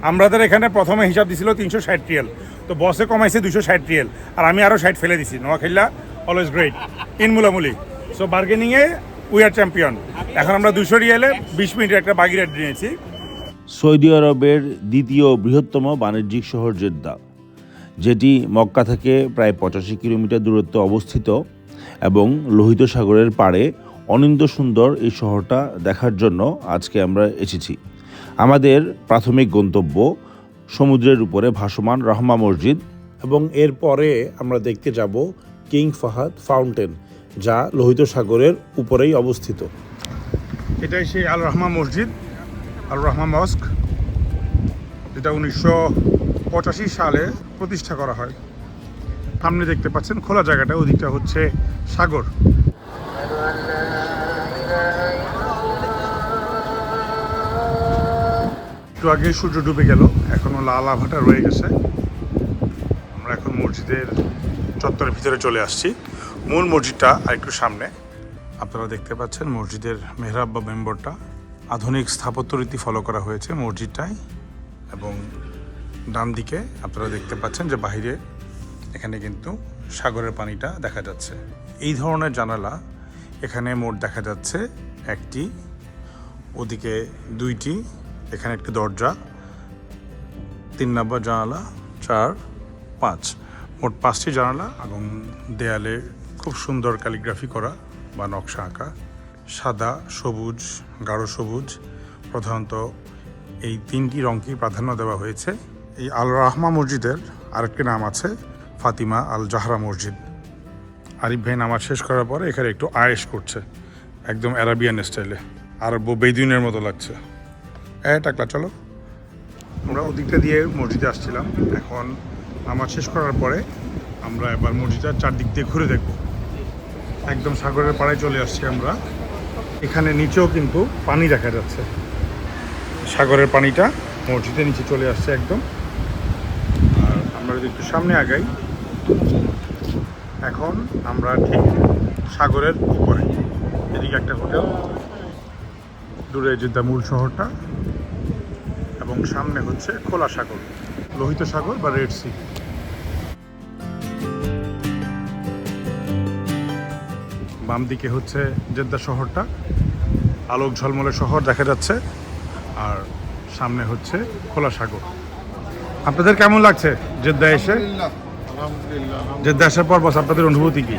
আমাদের এখানে প্রথমে হিসাব দিছিল 360 রিয়াল, তো বসে কমাইছে 260 রিয়াল, আর আমি আরও 60 ফেলে দিছি। নোয়াখাইলা অলওয়েজ গ্রেট ইন মুলামুলি। সো বার্গেনিংয়ে উই আর চ্যাম্পিয়ন। এখন আমরা 200 রিয়ালে 20 মিনিটের একটা বাগি রাইড নিয়েছি। সৌদি আরবের দ্বিতীয় বৃহত্তম বাণিজ্যিক শহর জেদ্দা, যেটি মক্কা থেকে প্রায় 85 কিলোমিটার দূরত্বে অবস্থিত এবং লোহিত সাগরের পাড়ে অনিন্দ্য সুন্দর এই শহরটা দেখার জন্য আজকে আমরা এসেছি। আমাদের প্রাথমিক গন্তব্য সমুদ্রের উপরে ভাসমান রহমা মসজিদ, এবং এরপরে আমরা দেখতে যাব কিং ফাহাদ ফাউন্টেন, যা লোহিত সাগরের উপরেই অবস্থিত। এটাই সেই আল রহমা মসজিদ, আল রহমা মস্ক, যেটা 1985 সালে প্রতিষ্ঠা করা হয়। সামনে দেখতে পাচ্ছেন খোলা জায়গাটা, ওদিকটা হচ্ছে সাগর। একটু আগে সূর্য ডুবে গেল, এখনও লাল আভাটা রয়ে গেছে। আমরা এখন মসজিদের চত্বরের ভিতরে চলে আসছি। মূল মসজিদটা আর একটু সামনে। আপনারা দেখতে পাচ্ছেন মসজিদের মেহরাব বা মেম্বরটা আধুনিক স্থাপত্যরীতি ফলো করা হয়েছে মসজিদটায়। এবং ডান দিকে আপনারা দেখতে পাচ্ছেন যে বাহিরে এখানে কিন্তু সাগরের পানিটা দেখা যাচ্ছে। এই ধরনের জানালা এখানে মোট দেখা যাচ্ছে একটি, ওদিকে দুইটি, এখানে একটি দরজা, 3 নম্বর জানালা, 4, 5, মোট 5টি জানালা। এবং দেয়ালে খুব সুন্দর ক্যালিগ্রাফি করা বা নকশা আঁকা, সাদা, সবুজ, গাঢ় সবুজ, প্রধানত এই 3টি রঙকেই প্রাধান্য দেওয়া হয়েছে। এই আল রাহমা মসজিদের আরেকটি নাম আছে ফাতিমা আল জাহরা মসজিদ। আরিফ ভাই নামাজ শেষ করার পরে এখানে একটু আয়েশ করছে, একদম অ্যারাবিয়ান স্টাইলে, আরব বেদুইনের মতো লাগছে। টাকলা চলো। আমরা ওদিকটা দিয়ে মসজিদে আসছিলাম, এখন নামাজ শেষ করার পরে আমরা এবার মসজিদটার চারদিক দিয়ে ঘুরে দেখব। একদম সাগরের পাড়ে চলে আসছি আমরা। এখানে নিচেও কিন্তু পানি দেখা যাচ্ছে, সাগরের পানিটা মসজিদের নিচে চলে আসছে একদম। আর আমরা যদি একটু সামনে আগাই, এখন আমরা ঠিক সাগরের উপরে। এদিকে একটা হোটেল, দূরে জেদ্দা মূল শহরটা, এবং সামনে হচ্ছে খোলা সাগর, লোহিত সাগর বা রেড সি। বাম দিকে হচ্ছে জেদ্দা শহরটা, আলোক ঝলমলে শহর দেখা যাচ্ছে, আর সামনে হচ্ছে খোলা সাগর। আপনাদের কেমন লাগছে জেদ্দা এসে? জেদ্দা আসার পর বস আপনাদের অনুভূতি কি?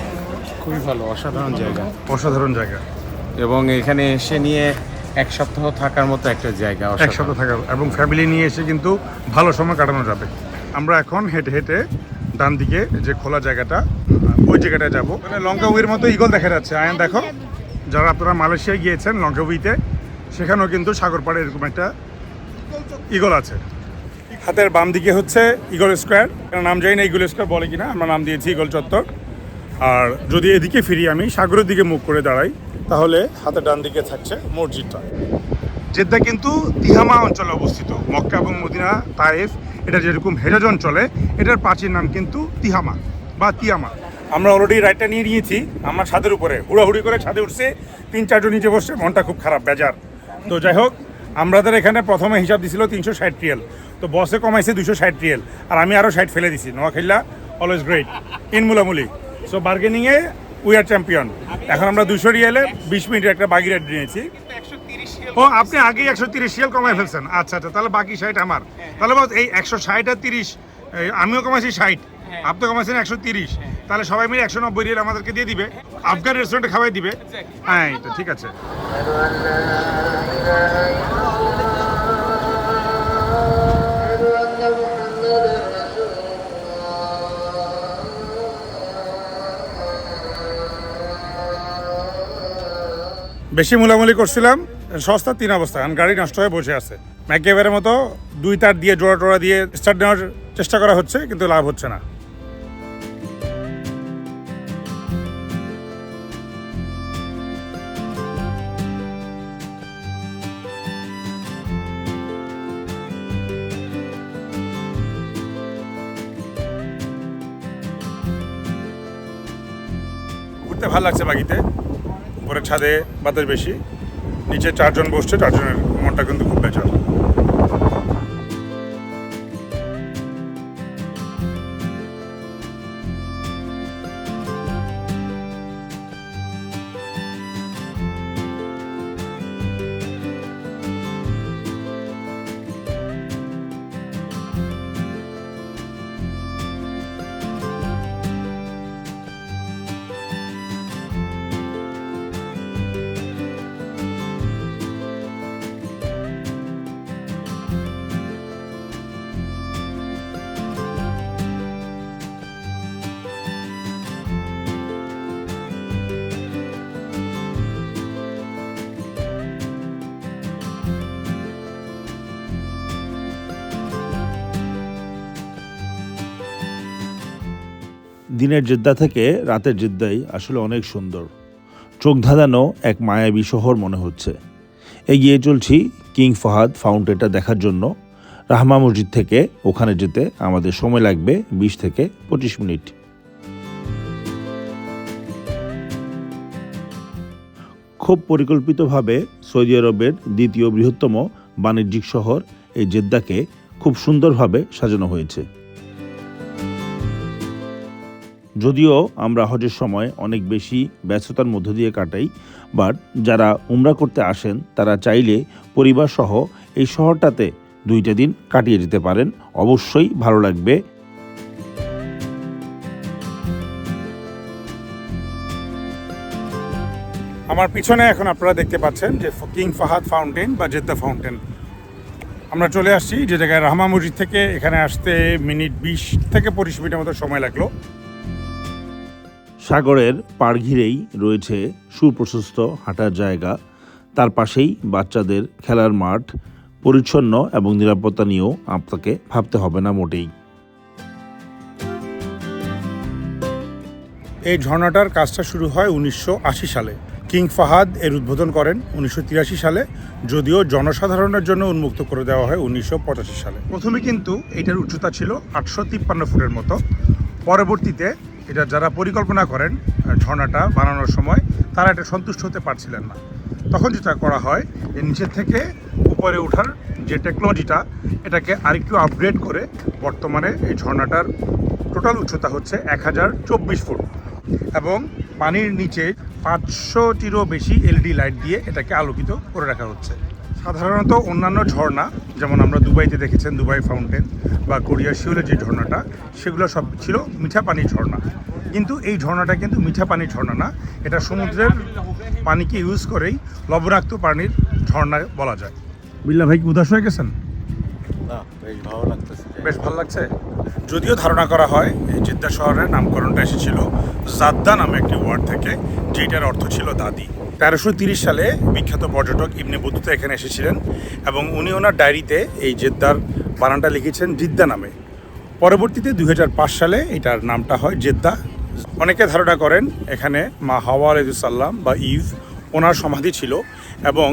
খুবই ভালো, অসাধারণ জায়গা। অসাধারণ জায়গা, এবং এখানে এসে নিয়ে 1 সপ্তাহ থাকার মতো একটা জায়গা। 1 সপ্তাহ থাকা এবং ফ্যামিলি নিয়ে এসে কিন্তু ভালো সময় কাটানো যাবে। আমরা এখন হেঁটে হেঁটে ডান দিকে যে খোলা জায়গাটা, ওই জায়গাটায় যাবো। মানে লঙ্কাউইয়ের মতো ইগল দেখা যাচ্ছে। আয়ান দেখো, যারা আপনারা মালয়েশিয়ায় গিয়েছেন লঙ্কাউইতে, সেখানেও কিন্তু সাগর পাড়ে এরকম একটা ইগল আছে। হাতের বাম দিকে হচ্ছে ইগল স্কোয়ার, নাম জানি না ইগল স্কোয়ার বলে কিনা, আমরা নাম দিয়েছি ইগল চত্বর। আর যদি এদিকে ফিরি, আমি সাগরের দিকে মুখ করে দাঁড়াই, তাহলে হাতের ডান দিকে থাকছে মসজিদটা। জেদ্দা কিন্তু তিহামা অঞ্চলে অবস্থিত। মক্কা এবং মদিনা, তায়েফ, এটা যেরকম হেজাজ অঞ্চলে, এটার প্রাচীন নাম কিন্তু তিহামা বা তিয়ামা। আমরা অলরেডি রাইডটা নিয়ে নিয়েছি আমার ছাদের উপরে, হুড়াহুড়ি করে ছাদে উঠছে, 3-4 জন নিচে বসছে, মনটা খুব খারাপ, বেজার। তো যাই হোক, আমাদের এখানে প্রথমে হিসাব দিছিল 360 রিয়াল, তো বসে কমাইছে 260 রিয়াল, আর আমি আরও 60 ফেলে দিছি। নোয়াখাইলা অলওয়েজ গ্রেট ইন মুলামুলি। সো বার্গেনিংয়ে উই আর চ্যাম্পিয়ন। এখন আমরা 200 রিয়ালে 20 মিনিটের একটা বাগি রাইড নিয়েছি। ও, আপনি আগেই 130 রিয়াল কমাই ফেলছেন? আচ্ছা আচ্ছা, তাহলে বাকি 60 আমার। তাহলে বস এই 160 আর 30, আমিও কমাইছি 60, আপনি কমাইছেন 130, তাহলে সবাই মিলে 190 রিয়াল আমাদেরকে দিয়ে দিবে, আফগান রেস্টুরেন্টে খাওয়াই দিবে। হ্যাঁ, তো ঠিক আছে। বেশি মুলামুলি করছিলাম, সস্তা 3 অবস্থা, কারণ গাড়ি নষ্ট হয়ে বসে আছে। ম্যাকএভারের মতো 2 তার দিয়ে জোড়া টোড়া দিয়ে স্টার্ট নেওয়ার চেষ্টা করা হচ্ছে, কিন্তু লাভ হচ্ছে না। ঘুরতে ভালো লাগছে বাকিতে। উপরের ছাদে বাতাস বেশি, নিচে 4 জন বসছে, 4 জনের মনটা কিন্তু খুব বেজার। দিনের জেদ্দা থেকে রাতের জেদ্দাই আসলে অনেক সুন্দর, চোখ ধাঁধানো এক মায়াবী শহর মনে হচ্ছে। এগিয়ে চলছি কিং ফাহাদ ফাউন্টেনটা দেখার জন্য। রাহমা মসজিদ থেকে ওখানে যেতে আমাদের সময় লাগবে 20 থেকে 25 মিনিট। খুব পরিকল্পিতভাবে সৌদি আরবের দ্বিতীয় বৃহত্তম বাণিজ্যিক শহর এই জেদ্দাকে খুব সুন্দরভাবে সাজানো হয়েছে। যদিও আমরা হজের সময় অনেক বেশি ব্যস্ততার মধ্য দিয়ে কাটাই, বাট যারা উমরা করতে আসেন তারা চাইলে পরিবার সহ এই শহরটাতে 2টা দিন কাটিয়ে যেতে পারেন, অবশ্যই ভালো লাগবে। আমার পিছনে এখন আপনারা দেখতে পাচ্ছেন যে কিং ফাহাদ ফাউন্টেন বা জেদ্দা ফাউন্টেন। আমরা চলে আসছি যে জায়গায় রাহমা মসজিদ থেকে এখানে আসতে মিনিট 20 থেকে 25 মিনিটের মতো সময় লাগলো। সাগরের পাড় ঘিরেই রয়েছে সুপ্রশস্ত হাঁটার জায়গা, তার পাশেই বাচ্চাদের খেলার মাঠ। পরিচ্ছন্ন এবং নিরাপত্তা নিয়েও আপনাকে ভাবতে হবে না মোটেই। এই ঝর্ণাটার কাজটা শুরু হয় 1980 সালে। কিং ফাহাদ এর উদ্বোধন করেন 1983 সালে, যদিও জনসাধারণের জন্য উন্মুক্ত করে দেওয়া হয় 1985 সালে। প্রথমে কিন্তু এটার উচ্চতা ছিল 853 ফুটের মতো। পরবর্তীতে এটা যারা পরিকল্পনা করেন ঝর্ণাটা বানানোর সময়, তারা এটা সন্তুষ্ট হতে পারছিলেন না। তখন যেটা করা হয় যে নিচের থেকে উপরে ওঠার যে টেকনোলজিটা, এটাকে আরেকটু আপগ্রেড করে বর্তমানে এই ঝর্ণাটার টোটাল উচ্চতা হচ্ছে 1024 ফুট এবং পানির নিচে 500টিরও বেশি এলইডি লাইট দিয়ে এটাকে আলোকিত করে রাখা হচ্ছে। সাধারণত অন্যান্য ঝর্ণা, যেমন আমরা দুবাইতে দেখেছেন দুবাই ফাউন্টেন বা কোরিয়ার সিওলের যে ঝর্ণাটা, সেগুলো সব ছিল মিঠা পানির ঝর্ণা। কিন্তু এই ঝর্ণাটা কিন্তু মিঠা পানির ঝর্ণা না, এটা সমুদ্রের পানিকে ইউজ করেই লবণাক্ত পানির ঝর্ণা বলা যায়। বিল্লা ভাই কি উদাস হয়ে গেছেন? বেশ ভালো লাগছে। যদিও ধারণা করা হয় এই জেদ্দা শহরের নামকরণটা এসেছিল জাদ্দা নামে একটি ওয়ার্ড থেকে, যেটার অর্থ ছিল দাদি। 1330 সালে বিখ্যাত পর্যটক ইবনে বতুতা এখানে এসেছিলেন এবং উনি ওনার ডায়েরিতে এই জেদ্দার বানানটা লিখেছেন জিদ্দা নামে। পরবর্তীতে 2005 সালে এটার নামটা হয় জেদ্দা। অনেকে ধারণা করেন এখানে মা হাওয়া আলাইহিসসালাম বা ইভ, ওনার সমাধি ছিল এবং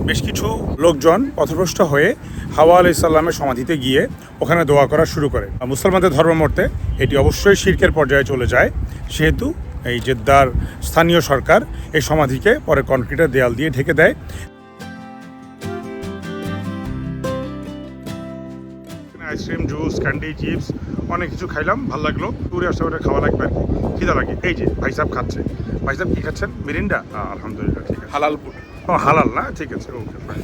বেশ কিছু লোকজন পথভ্রষ্ট হয়ে হাওয়া আলাইহিসসালামের সমাধিতে গিয়ে ওখানে দোয়া করা শুরু করে। মুসলমানদের ধর্মমতে এটি অবশ্যই শিরকের পর্যায়ে চলে যায়, সেহেতু এই জেদ্দার স্থানীয় সরকার এই সমাধিকে পরে কনক্রিটের দেয়াল দিয়ে ঢেকে দেয়। আইসক্রিম, জুস, ক্যান্ডি, চিপস অনেক কিছু খাইলাম, ভালো লাগলো। ট্যুরে আসতে করে খাওয়া লাগবে আর কি, খিদা লাগে। এই যে ভাই সাহেব খাচ্ছে। ভাই সাহেব কী খাচ্ছেন? মিরিন্ডা? আলহামদুলিল্লাহ, ঠিক আছে। হালাল ফুড? ও হালাল না, ঠিক আছে, ওকে ফাইন।